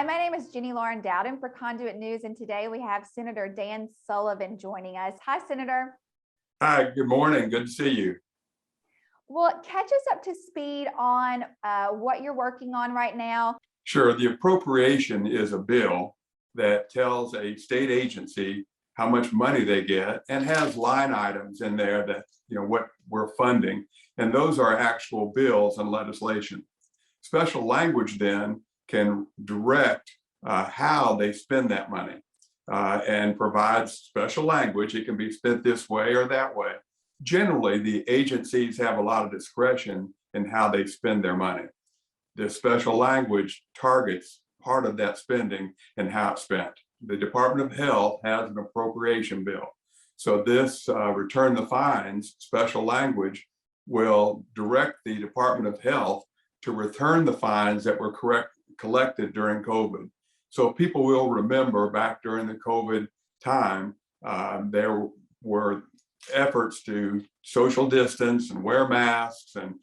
Hi, my name is Jenny Lauren Dowden for Conduit News, and today we have Senator Dan Sullivan joining us. Hi, Senator. Hi, good morning. Good to see you. Well, catch us up to speed on what you're working on right now. Sure. The appropriation is a bill that tells a state agency how much money they get and has line items in there that, what we're funding. And those are actual bills and legislation. Special language then can direct how they spend that money and provides special language. It can be spent this way or that way. Generally, the agencies have a lot of discretion in how they spend their money. The special language targets part of that spending and how it's spent. The Department of Health has an appropriation bill. So this return the fines special language will direct the Department of Health to return the fines that were collected during COVID. So people will remember back during the COVID time, there were efforts to social distance and wear masks, and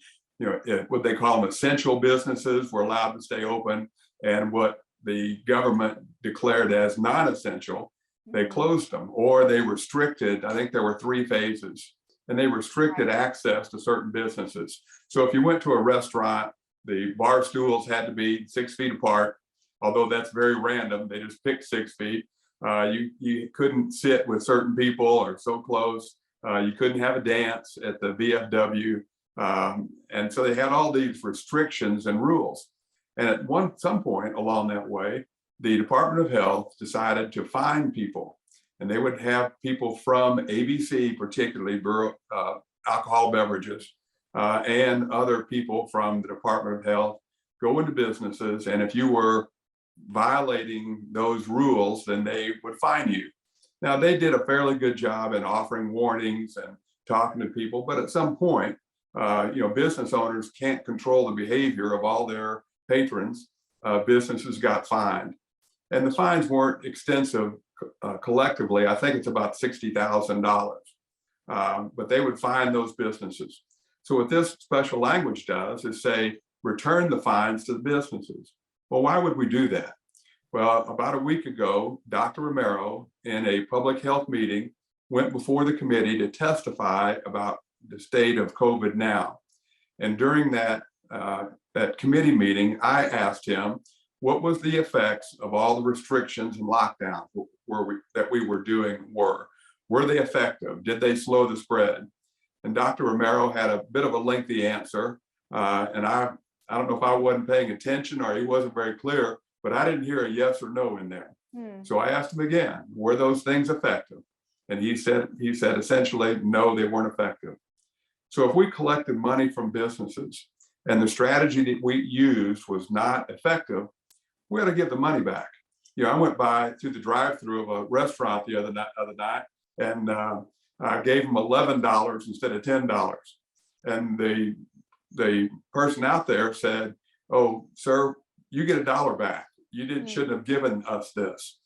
what they call them essential businesses were allowed to stay open, and what the government declared as non-essential, they closed them or they restricted. I think there were 3 phases, and they restricted access to certain businesses. So if you went to a restaurant, the bar stools had to be 6 feet apart, although that's very random. They just picked 6 feet. You couldn't sit with certain people or so close. You couldn't have a dance at the VFW. And so they had all these restrictions and rules. And at some point along that way, the Department of Health decided to fine people. And they would have people from ABC, particularly alcohol beverages, and other people from the Department of Health go into businesses. And if you were violating those rules, then they would fine you. Now, they did a fairly good job in offering warnings and talking to people, but at some point, business owners can't control the behavior of all their patrons. Businesses got fined, and the fines weren't extensive collectively. I think it's about $60,000, but they would fine those businesses. So what this special language does is say, return the fines to the businesses. Well, why would we do that? Well, about a week ago, Dr. Romero, in a public health meeting, went before the committee to testify about the state of COVID now. And during that committee meeting, I asked him, what was the effects of all the restrictions and lockdowns that we were doing were? Were they effective? Did they slow the spread? And Dr. Romero had a bit of a lengthy answer. And I don't know if I wasn't paying attention or he wasn't very clear, but I didn't hear a yes or no in there. So I asked him again, were those things effective? And he said essentially, no, they weren't effective. So if we collected money from businesses and the strategy that we used was not effective, we had to give the money back. I went by through the drive-through of a restaurant the other night, and I gave them $11 instead of $10. And the person out there said, "Oh, sir, you get $1 back. You shouldn't have given us this."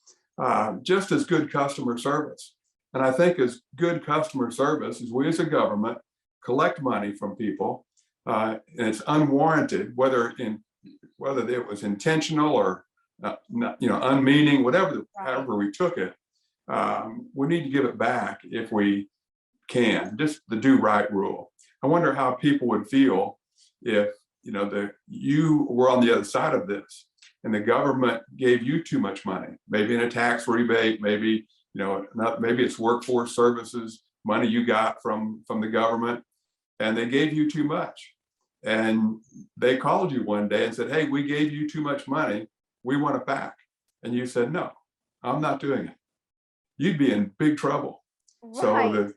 Just as good customer service. And I think as good customer service is we as a government collect money from people, and it's unwarranted, whether it was intentional or unmeaning, however we took it. We need to give it back if we can. Just the do right rule. I wonder how people would feel if you were on the other side of this and the government gave you too much money, maybe in a tax rebate, maybe maybe it's workforce services money you got from the government, and they gave you too much. And they called you one day and said, "Hey, we gave you too much money. We want it back." And you said, "No, I'm not doing it." You'd be in big trouble. Right.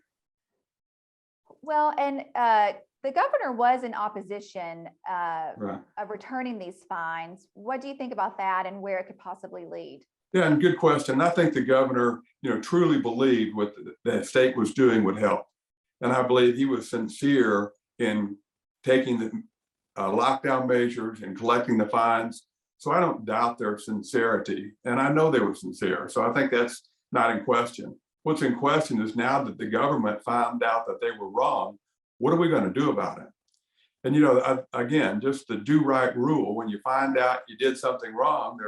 The governor was in opposition of returning these fines. What do you think about that and where it could possibly lead? Yeah, and good question. I think the governor, truly believed what the state was doing would help. And I believe he was sincere in taking the lockdown measures and collecting the fines. So I don't doubt their sincerity. And I know they were sincere. So I think that's not in question. What's in question is now that the government found out that they were wrong, what are we going to do about it? And, again, just the do right rule, when you find out you did something wrong,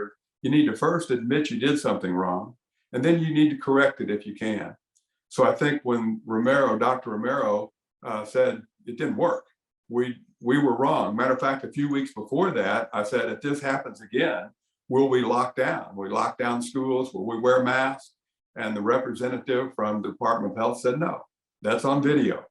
You need to first admit you did something wrong, and then you need to correct it if you can. So I think when Dr. Romero said it didn't work, we were wrong. Matter of fact, a few weeks before that, I said, if this happens again, will we lock down? Will we lock down schools? Will we wear masks? And the representative from the Department of Health said, no, that's on video.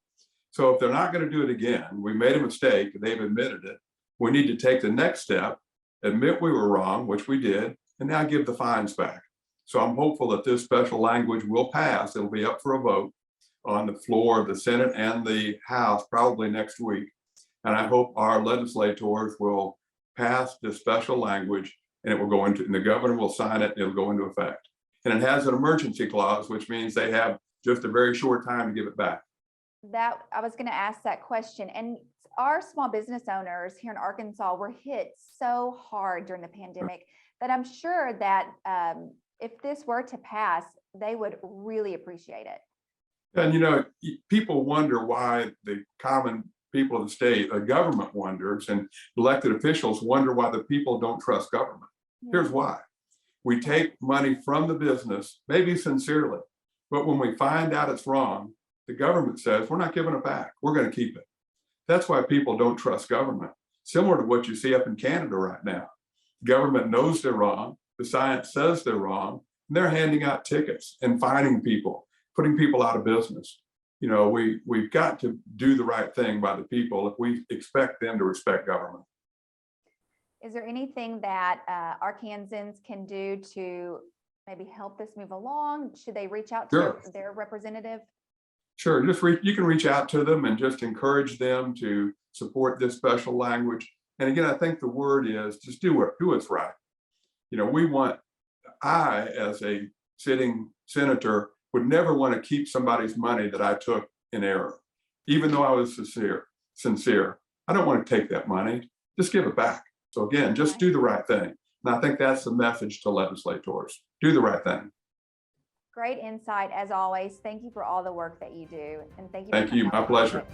So if they're not going to do it again, we made a mistake, they've admitted it. We need to take the next step, admit we were wrong, which we did, and now give the fines back. So I'm hopeful that this special language will pass. It'll be up for a vote on the floor of the Senate and the House probably next week. And I hope our legislators will pass this special language, and it will go into, and the governor will sign it, and it'll go into effect. And it has an emergency clause, which means they have just a very short time to give it back. That I was going to ask that question. And our small business owners here in Arkansas were hit so hard during the pandemic that I'm sure that if this were to pass, they would really appreciate it. And you know, people wonder why the common people of the state, the government wonders, and elected officials wonder why the people don't trust government. Here's why. We take money from the business, maybe sincerely, but when we find out it's wrong, the government says, we're not giving it back, we're going to keep it. That's why people don't trust government. Similar to what you see up in Canada right now. Government knows they're wrong, the science says they're wrong, and they're handing out tickets and fining people, putting people out of business. You know, we've got to do the right thing by the people if we expect them to respect government. Is there anything that Arkansans can do to maybe help this move along? Should they reach out to their representative? Sure, you can reach out to them and just encourage them to support this special language. And again, I think the word is just do what's right. You know, I, as a sitting senator, would never want to keep somebody's money that I took in error. Even though I was sincere, I don't want to take that money, just give it back. So again, just do the right thing. And I think that's the message to legislators. Do the right thing. Great insight as always. Thank you for all the work that you do. And thank you. Thank you. My pleasure.